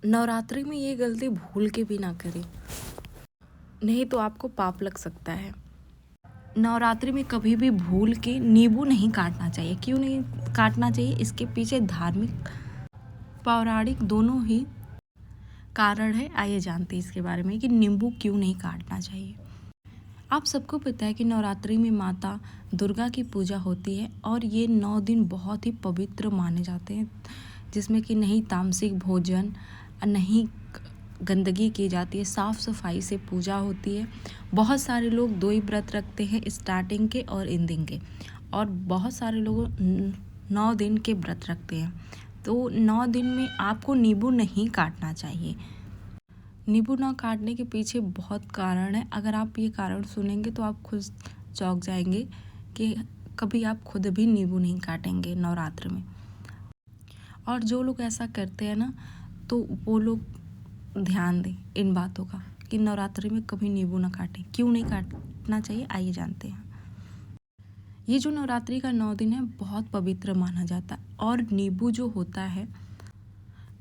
नवरात्रि में ये गलती भूल के भी ना करें, नहीं तो आपको पाप लग सकता है। नवरात्रि में कभी भी भूल के नींबू नहीं काटना चाहिए। क्यों नहीं काटना चाहिए? इसके पीछे धार्मिक पौराणिक दोनों ही कारण है। आइए जानते हैं इसके बारे में कि नींबू क्यों नहीं काटना चाहिए। आप सबको पता है कि नवरात्रि में माता दुर्गा की पूजा होती है और ये 9 दिन बहुत ही पवित्र माने जाते हैं, जिसमें कि नहीं तामसिक भोजन, नहीं गंदगी की जाती है, साफ़ सफाई से पूजा होती है। बहुत सारे लोग 2 ही व्रत रखते हैं, स्टार्टिंग के और एंडिंग के, और बहुत सारे लोग 9 दिन के व्रत रखते हैं। तो 9 दिन में आपको नींबू नहीं काटना चाहिए। नींबू ना काटने के पीछे बहुत कारण है। अगर आप ये कारण सुनेंगे तो आप खुद चौंक जाएंगे कि कभी आप खुद भी नींबू नहीं काटेंगे नवरात्र में। और जो लोग ऐसा करते हैं ना, तो वो लोग ध्यान दें इन बातों का कि नवरात्रि में कभी नींबू ना काटें। क्यों नहीं काटना चाहिए, आइए जानते हैं। ये जो नवरात्रि का 9 दिन है बहुत पवित्र माना जाता है। और नींबू जो होता है,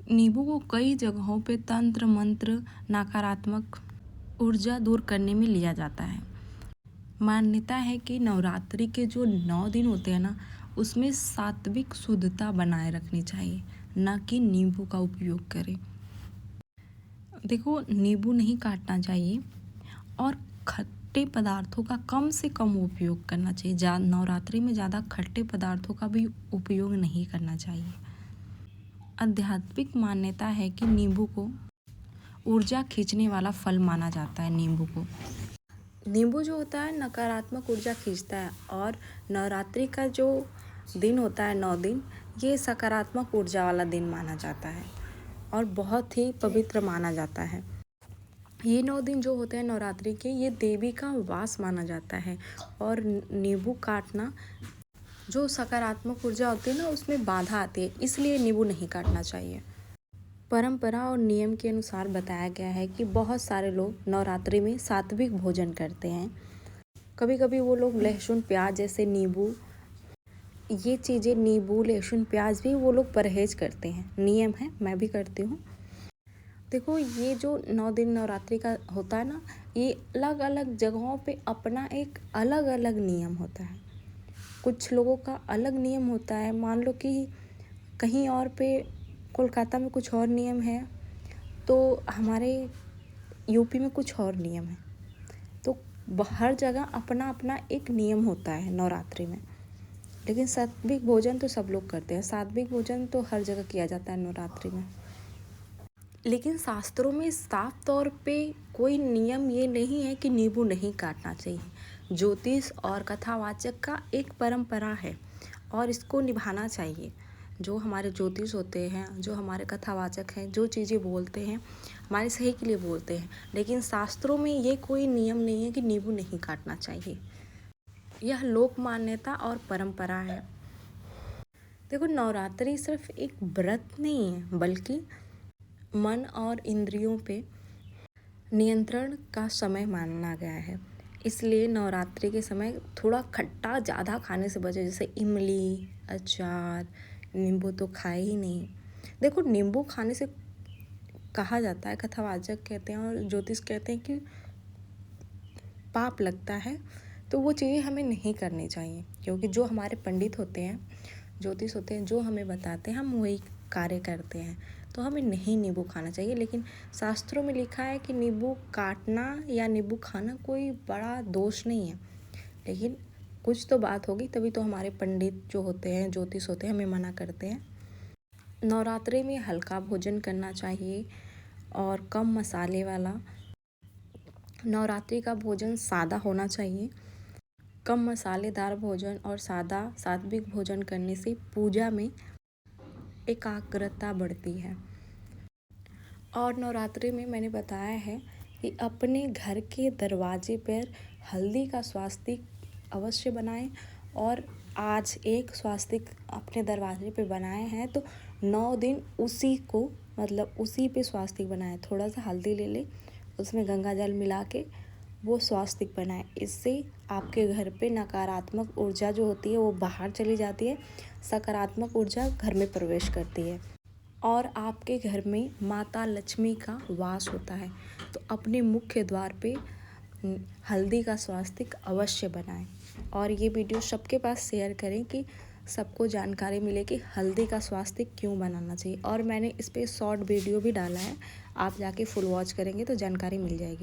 नींबू को कई जगहों पे तंत्र मंत्र, नकारात्मक ऊर्जा दूर करने में लिया जाता है। मान्यता है कि नवरात्रि के जो 9 दिन होते हैं ना, उसमें सात्विक शुद्धता बनाए रखनी चाहिए, ना कि नींबू का उपयोग करें। देखो, नींबू नहीं काटना चाहिए और खट्टे पदार्थों का कम से कम उपयोग करना चाहिए। नवरात्रि में ज़्यादा खट्टे पदार्थों का भी उपयोग नहीं करना चाहिए। आध्यात्मिक मान्यता है कि नींबू को ऊर्जा खींचने वाला फल माना जाता है। नींबू जो होता है नकारात्मक ऊर्जा खींचता है, और नवरात्रि का जो दिन होता है 9 दिन, ये सकारात्मक ऊर्जा वाला दिन माना जाता है और बहुत ही पवित्र माना जाता है। ये 9 दिन जो होते हैं नवरात्रि के, ये देवी का वास माना जाता है। और नींबू काटना, जो सकारात्मक ऊर्जा होती है ना, उसमें बाधा आती है, इसलिए नींबू नहीं काटना चाहिए। परंपरा और नियम के अनुसार बताया गया है कि बहुत सारे लोग नवरात्रि में सात्विक भोजन करते हैं। कभी कभी वो लोग लहसुन प्याज जैसे ये चीज़ें, नींबू लहसुन प्याज भी वो लोग परहेज करते हैं। नियम है, मैं भी करती हूँ। देखो, ये जो 9 दिन नवरात्रि का होता है ना, ये अलग अलग जगहों पे अपना एक अलग अलग नियम होता है। कुछ लोगों का अलग नियम होता है। मान लो कि कहीं और पे कोलकाता में कुछ और नियम है, तो हमारे यूपी में कुछ और नियम है। तो हर जगह अपना अपना एक नियम होता है नवरात्रि में। लेकिन सात्विक भोजन तो सब लोग करते हैं। सात्विक भोजन तो हर जगह किया जाता है नवरात्रि में। लेकिन शास्त्रों में साफ तौर पे कोई नियम ये नहीं है कि नींबू नहीं काटना चाहिए। ज्योतिष और कथावाचक का एक परंपरा है और इसको निभाना चाहिए। जो हमारे ज्योतिष होते हैं, जो हमारे कथावाचक हैं, जो चीज़ें बोलते हैं हमारे सही के लिए बोलते हैं। लेकिन शास्त्रों में ये कोई नियम नहीं है कि नींबू नहीं काटना चाहिए। यह लोक मान्यता और परंपरा है। देखो, नवरात्रि सिर्फ एक व्रत नहीं है, बल्कि मन और इंद्रियों पे नियंत्रण का समय माना गया है। इसलिए नवरात्रि के समय थोड़ा खट्टा ज़्यादा खाने से बचे, जैसे इमली, अचार, नींबू तो खाए ही नहीं। देखो, नींबू खाने से कहा जाता है, कथावाचक कहते हैं और ज्योतिष कहते हैं कि पाप लगता है। तो वो चीज़ें हमें नहीं करनी चाहिए, क्योंकि जो हमारे पंडित होते हैं, ज्योतिष होते हैं, जो हमें बताते हैं हम वही कार्य करते हैं। तो हमें नहीं नींबू खाना चाहिए। लेकिन शास्त्रों में लिखा है कि नींबू काटना या नींबू खाना कोई बड़ा दोष नहीं है। लेकिन कुछ तो बात होगी, तभी तो हमारे पंडित जो होते हैं, ज्योतिष होते हैं, हमें मना करते हैं। नवरात्रि में हल्का भोजन करना चाहिए और कम मसाले वाला। नवरात्रि का भोजन सादा होना चाहिए। कम मसालेदार भोजन और सादा सात्विक भोजन करने से पूजा में एकाग्रता बढ़ती है। और नवरात्रि में मैंने बताया है कि अपने घर के दरवाजे पर हल्दी का स्वास्तिक अवश्य बनाएं। और आज एक स्वास्तिक अपने दरवाजे पे बनाए हैं तो 9 दिन उसी को, मतलब उसी पे स्वास्तिक बनाएं। थोड़ा सा हल्दी ले लें, उसमें गंगा जल मिला के वो स्वास्तिक बनाएं। इससे आपके घर पे नकारात्मक ऊर्जा जो होती है वो बाहर चली जाती है, सकारात्मक ऊर्जा घर में प्रवेश करती है। और आपके घर में माता लक्ष्मी का वास होता है तो अपने मुख्य द्वार पे हल्दी का स्वास्तिक अवश्य बनाएं। और ये वीडियो सबके पास शेयर करें कि सबको जानकारी मिले कि हल्दी का स्वास्तिक क्यों बनाना चाहिए। और मैंने इस पर शॉर्ट वीडियो भी डाला है, आप जाके फुल वॉच करेंगे तो जानकारी मिल जाएगी।